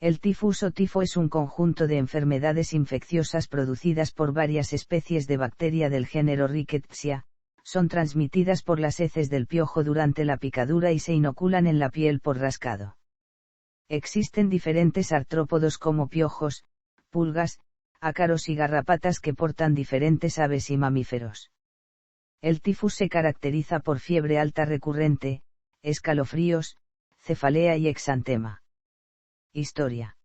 El tifus o tifo es un conjunto de enfermedades infecciosas producidas por varias especies de bacteria del género Rickettsia, son transmitidas por las heces del piojo durante la picadura y se inoculan en la piel por rascado. Existen diferentes artrópodos como piojos, pulgas, ácaros y garrapatas que portan diferentes aves y mamíferos. El tifus se caracteriza por fiebre alta recurrente, escalofríos, cefalea y exantema. Historia.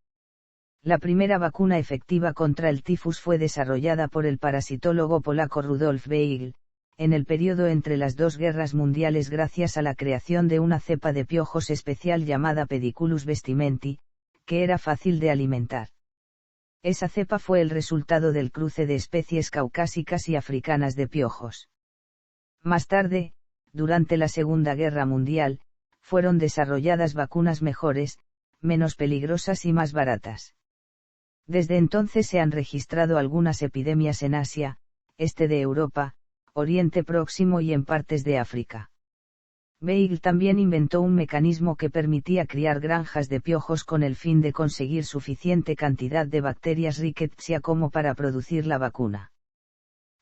La primera vacuna efectiva contra el tifus fue desarrollada por el parasitólogo polaco Rudolf Beigel, en el periodo entre las dos guerras mundiales gracias a la creación de una cepa de piojos especial llamada Pediculus vestimenti, que era fácil de alimentar. Esa cepa fue el resultado del cruce de especies caucásicas y africanas de piojos. Más tarde, durante la Segunda Guerra Mundial, fueron desarrolladas vacunas mejores, menos peligrosas y más baratas. Desde entonces se han registrado algunas epidemias en Asia, este de Europa, Oriente Próximo y en partes de África. Beigel también inventó un mecanismo que permitía criar granjas de piojos con el fin de conseguir suficiente cantidad de bacterias Rickettsia como para producir la vacuna.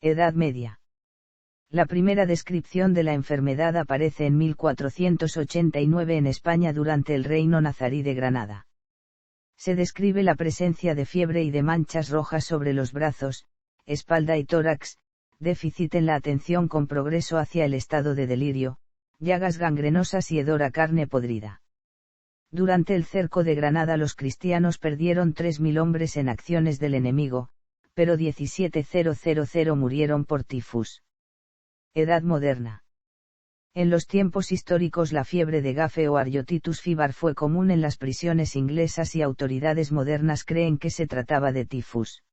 Edad Media. La primera descripción de la enfermedad aparece en 1489 en España durante el reino nazarí de Granada. Se describe la presencia de fiebre y de manchas rojas sobre los brazos, espalda y tórax, déficit en la atención con progreso hacia el estado de delirio, llagas gangrenosas y hedor a carne podrida. Durante el cerco de Granada los cristianos perdieron 3.000 hombres en acciones del enemigo, pero 17.000 murieron por tifus. Edad Moderna. En los tiempos históricos la fiebre de Gafe o Ariotitus fever fue común en las prisiones inglesas y autoridades modernas creen que se trataba de tifus.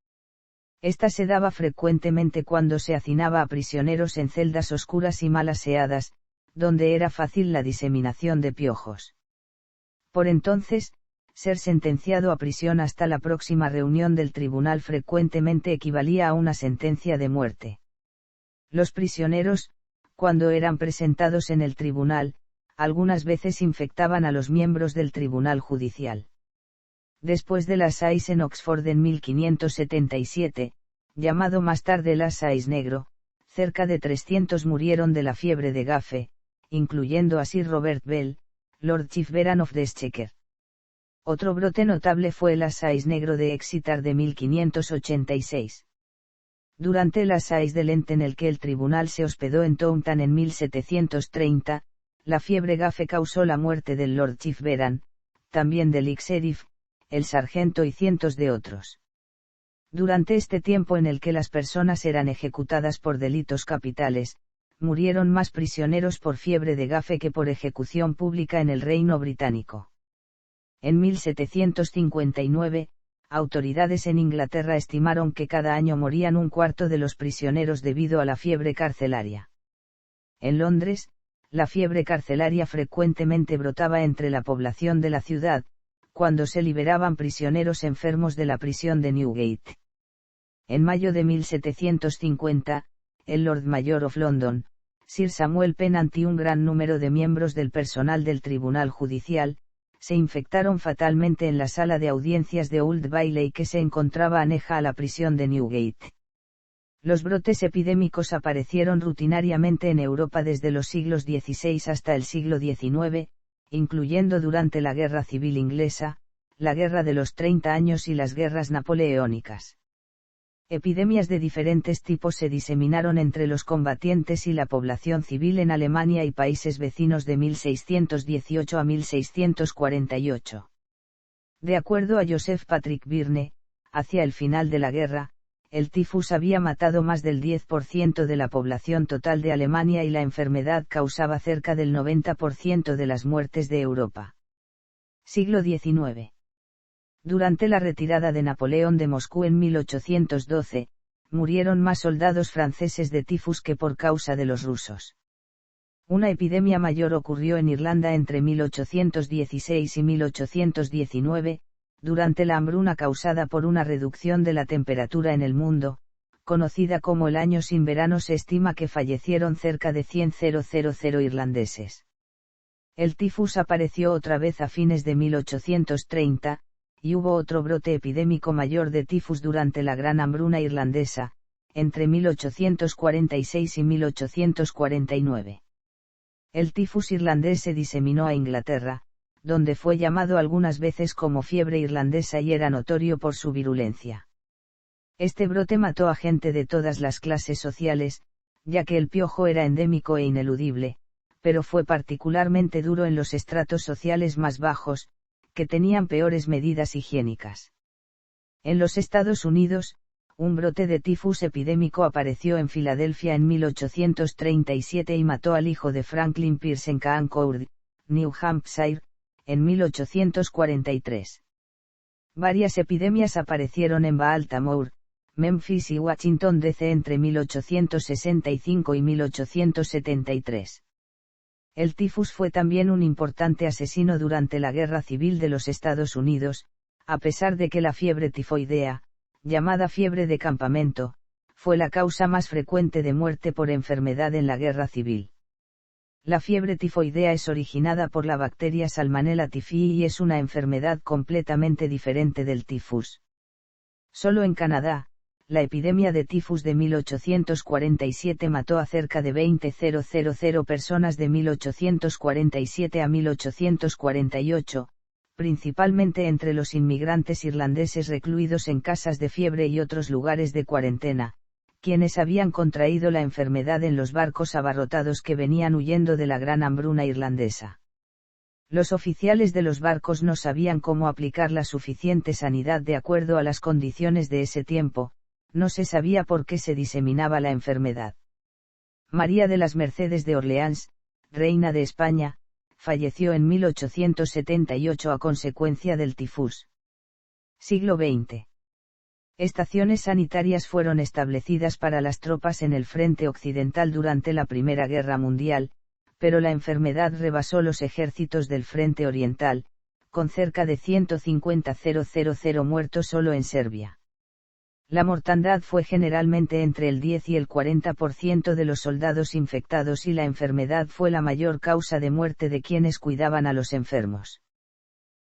Esta se daba frecuentemente cuando se hacinaba a prisioneros en celdas oscuras y mal aseadas, donde era fácil la diseminación de piojos. Por entonces, ser sentenciado a prisión hasta la próxima reunión del tribunal frecuentemente equivalía a una sentencia de muerte. Los prisioneros, cuando eran presentados en el tribunal, algunas veces infectaban a los miembros del tribunal judicial. Después del asáis en Oxford en 1577, llamado más tarde el asáis negro, cerca de 300 murieron de la fiebre de Gafe, incluyendo a Sir Robert Bell, Lord Chief Baron of the Exchequer. Otro brote notable fue el asáis negro de Exeter de 1586. Durante el asáis de Lent en el que el tribunal se hospedó en Taunton en 1730, la fiebre Gafe causó la muerte del Lord Chief Baron, también del Sheriff, el sargento y cientos de otros. Durante este tiempo en el que las personas eran ejecutadas por delitos capitales, murieron más prisioneros por fiebre de Gafe que por ejecución pública en el Reino Británico. En 1759, autoridades en Inglaterra estimaron que cada año morían un cuarto de los prisioneros debido a la fiebre carcelaria. En Londres, la fiebre carcelaria frecuentemente brotaba entre la población de la ciudad, cuando se liberaban prisioneros enfermos de la prisión de Newgate. En mayo de 1750, el Lord Mayor of London, Sir Samuel Pennant y un gran número de miembros del personal del Tribunal Judicial, se infectaron fatalmente en la sala de audiencias de Old Bailey que se encontraba aneja a la prisión de Newgate. Los brotes epidémicos aparecieron rutinariamente en Europa desde los siglos XVI hasta el siglo XIX, incluyendo durante la Guerra Civil Inglesa, la Guerra de los 30 Años y las guerras napoleónicas. Epidemias de diferentes tipos se diseminaron entre los combatientes y la población civil en Alemania y países vecinos de 1618 a 1648. De acuerdo a Joseph Patrick Byrne, hacia el final de la guerra, el tifus había matado más del 10% de la población total de Alemania y la enfermedad causaba cerca del 90% de las muertes de Europa. Siglo XIX. Durante la retirada de Napoleón de Moscú en 1812, murieron más soldados franceses de tifus que por causa de los rusos. Una epidemia mayor ocurrió en Irlanda entre 1816 y 1819, durante la hambruna causada por una reducción de la temperatura en el mundo, conocida como el año sin verano. Se estima que fallecieron cerca de 100.000 irlandeses. El tifus apareció otra vez a fines de 1830, y hubo otro brote epidémico mayor de tifus durante la Gran Hambruna Irlandesa, entre 1846 y 1849. El tifus irlandés se diseminó a Inglaterra, donde fue llamado algunas veces como fiebre irlandesa y era notorio por su virulencia. Este brote mató a gente de todas las clases sociales, ya que el piojo era endémico e ineludible, pero fue particularmente duro en los estratos sociales más bajos, que tenían peores medidas higiénicas. En los Estados Unidos, un brote de tifus epidémico apareció en Filadelfia en 1837 y mató al hijo de Franklin Pierce en Concord, New Hampshire, en 1843. Varias epidemias aparecieron en Baltimore, Memphis y Washington D.C. entre 1865 y 1873. El tifus fue también un importante asesino durante la Guerra Civil de los Estados Unidos, a pesar de que la fiebre tifoidea, llamada fiebre de campamento, fue la causa más frecuente de muerte por enfermedad en la Guerra Civil. La fiebre tifoidea es originada por la bacteria Salmonella typhi y es una enfermedad completamente diferente del tifus. Solo en Canadá, la epidemia de tifus de 1847 mató a cerca de 20.000 personas de 1847 a 1848, principalmente entre los inmigrantes irlandeses recluidos en casas de fiebre y otros lugares de cuarentena, quienes habían contraído la enfermedad en los barcos abarrotados que venían huyendo de la Gran Hambruna Irlandesa. Los oficiales de los barcos no sabían cómo aplicar la suficiente sanidad de acuerdo a las condiciones de ese tiempo, no se sabía por qué se diseminaba la enfermedad. María de las Mercedes de Orleans, reina de España, falleció en 1878 a consecuencia del tifus. Siglo XX. Estaciones sanitarias fueron establecidas para las tropas en el frente occidental durante la Primera Guerra Mundial, pero la enfermedad rebasó los ejércitos del frente oriental, con cerca de 150.000 muertos solo en Serbia. La mortandad fue generalmente entre el 10 y el 40% de los soldados infectados y la enfermedad fue la mayor causa de muerte de quienes cuidaban a los enfermos.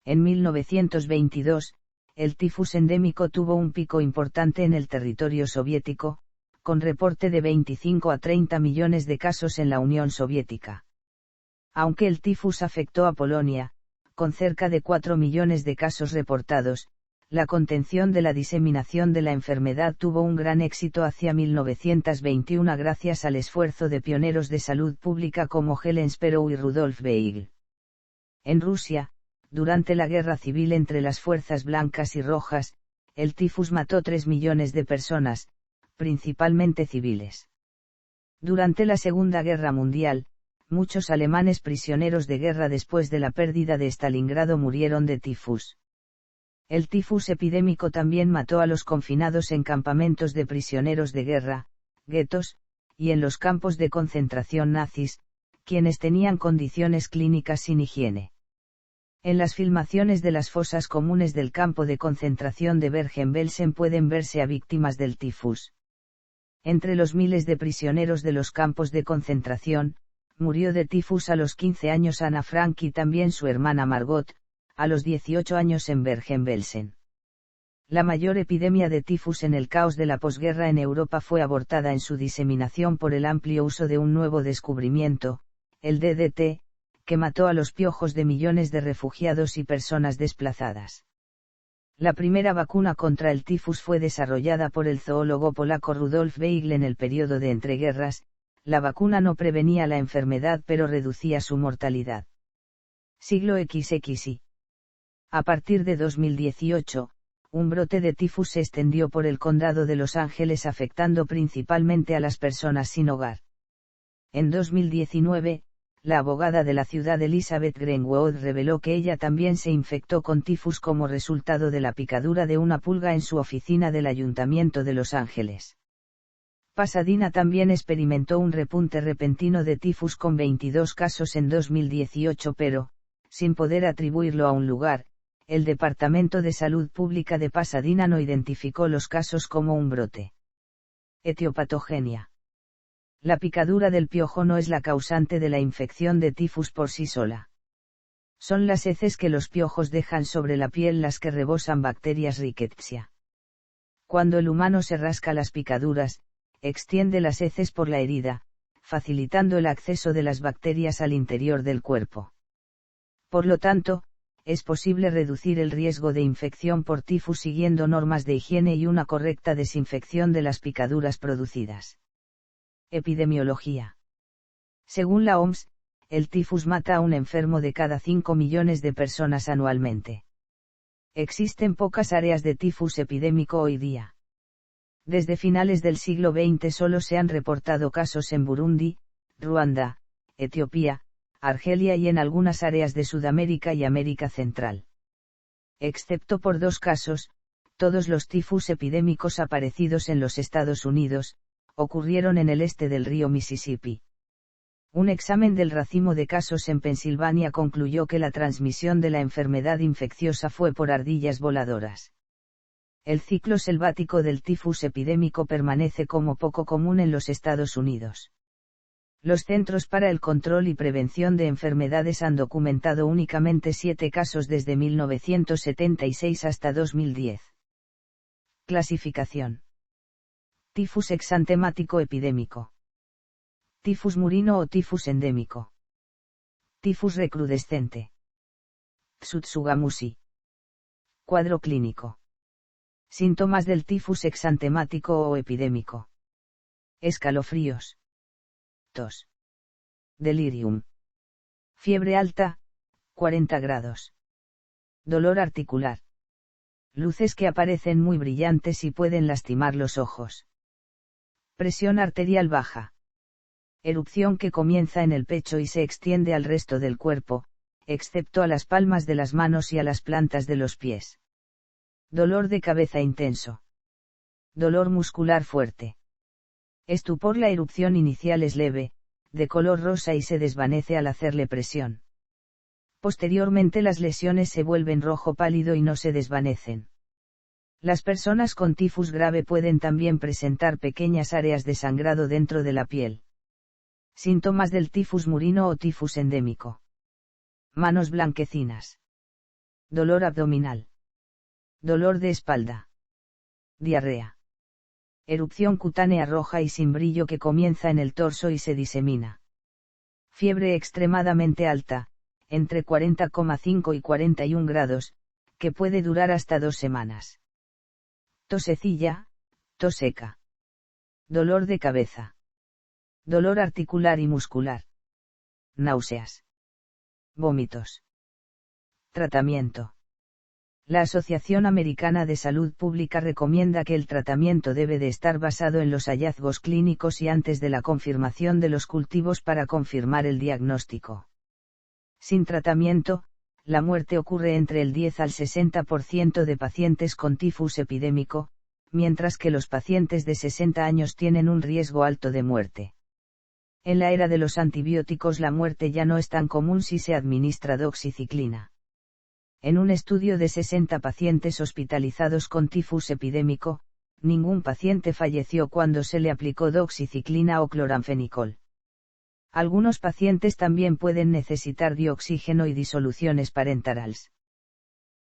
En 1922, el tifus endémico tuvo un pico importante en el territorio soviético, con reporte de 25 a 30 millones de casos en la Unión Soviética. Aunque el tifus afectó a Polonia, con cerca de 4 millones de casos reportados, la contención de la diseminación de la enfermedad tuvo un gran éxito hacia 1921 gracias al esfuerzo de pioneros de salud pública como Helen Sparrow y Rudolf Beigel. En Rusia, durante la guerra civil entre las fuerzas blancas y rojas, el tifus mató 3 millones de personas, principalmente civiles. Durante la Segunda Guerra Mundial, muchos alemanes prisioneros de guerra después de la pérdida de Stalingrado murieron de tifus. El tifus epidémico también mató a los confinados en campamentos de prisioneros de guerra, guetos, y en los campos de concentración nazis, quienes tenían condiciones clínicas sin higiene. En las filmaciones de las fosas comunes del campo de concentración de Bergen-Belsen pueden verse a víctimas del tifus. Entre los miles de prisioneros de los campos de concentración, murió de tifus a los 15 años Ana Frank y también su hermana Margot, a los 18 años en Bergen-Belsen. La mayor epidemia de tifus en el caos de la posguerra en Europa fue abortada en su diseminación por el amplio uso de un nuevo descubrimiento, el DDT, que mató a los piojos de millones de refugiados y personas desplazadas. La primera vacuna contra el tifus fue desarrollada por el zoólogo polaco Rudolf Beigel en el periodo de entreguerras. La vacuna no prevenía la enfermedad pero reducía su mortalidad. Siglo XXI. A partir de 2018, un brote de tifus se extendió por el condado de Los Ángeles afectando principalmente a las personas sin hogar. En 2019, la abogada de la ciudad Elizabeth Greenwood reveló que ella también se infectó con tifus como resultado de la picadura de una pulga en su oficina del Ayuntamiento de Los Ángeles. Pasadena también experimentó un repunte repentino de tifus con 22 casos en 2018 pero, sin poder atribuirlo a un lugar, el Departamento de Salud Pública de Pasadena no identificó los casos como un brote. Etiopatogenia. La picadura del piojo no es la causante de la infección de tifus por sí sola. Son las heces que los piojos dejan sobre la piel las que rebosan bacterias Rickettsia. Cuando el humano se rasca las picaduras, extiende las heces por la herida, facilitando el acceso de las bacterias al interior del cuerpo. Por lo tanto, es posible reducir el riesgo de infección por tifus siguiendo normas de higiene y una correcta desinfección de las picaduras producidas. Epidemiología. Según la OMS, el tifus mata a un enfermo de cada 5 millones de personas anualmente. Existen pocas áreas de tifus epidémico hoy día. Desde finales del siglo XX solo se han reportado casos en Burundi, Ruanda, Etiopía, Argelia y en algunas áreas de Sudamérica y América Central. Excepto por 2 casos, todos los tifus epidémicos aparecidos en los Estados Unidos, ocurrieron en el este del río Mississippi. Un examen del racimo de casos en Pensilvania concluyó que la transmisión de la enfermedad infecciosa fue por ardillas voladoras. El ciclo selvático del tifus epidémico permanece como poco común en los Estados Unidos. Los Centros para el Control y Prevención de Enfermedades han documentado únicamente 7 casos desde 1976 hasta 2010. Clasificación. Tifus exantemático epidémico. Tifus murino o tifus endémico. Tifus recrudescente. Tsutsugamushi. Cuadro clínico. Síntomas del tifus exantemático o epidémico. Escalofríos. Tos. Delirium. Fiebre alta, 40 grados. Dolor articular. Luces que aparecen muy brillantes y pueden lastimar los ojos. Presión arterial baja. Erupción que comienza en el pecho y se extiende al resto del cuerpo, excepto a las palmas de las manos y a las plantas de los pies. Dolor de cabeza intenso. Dolor muscular fuerte. Estupor. La erupción inicial es leve, de color rosa y se desvanece al hacerle presión. Posteriormente las lesiones se vuelven rojo pálido y no se desvanecen. Las personas con tifus grave pueden también presentar pequeñas áreas de sangrado dentro de la piel. Síntomas del tifus murino o tifus endémico. Manos blanquecinas. Dolor abdominal. Dolor de espalda. Diarrea. Erupción cutánea roja y sin brillo que comienza en el torso y se disemina. Fiebre extremadamente alta, entre 40,5 y 41 grados, que puede durar hasta 2 semanas. Tosecilla, tos seca. Dolor de cabeza. Dolor articular y muscular. Náuseas. Vómitos. Tratamiento. La Asociación Americana de Salud Pública recomienda que el tratamiento debe de estar basado en los hallazgos clínicos y antes de la confirmación de los cultivos para confirmar el diagnóstico. Sin tratamiento, la muerte ocurre entre el 10 al 60% de pacientes con tifus epidémico, mientras que los pacientes de 60 años tienen un riesgo alto de muerte. En la era de los antibióticos la muerte ya no es tan común si se administra doxiciclina. En un estudio de 60 pacientes hospitalizados con tifus epidémico, ningún paciente falleció cuando se le aplicó doxiciclina o cloranfenicol. Algunos pacientes también pueden necesitar dioxígeno y disoluciones parenterals.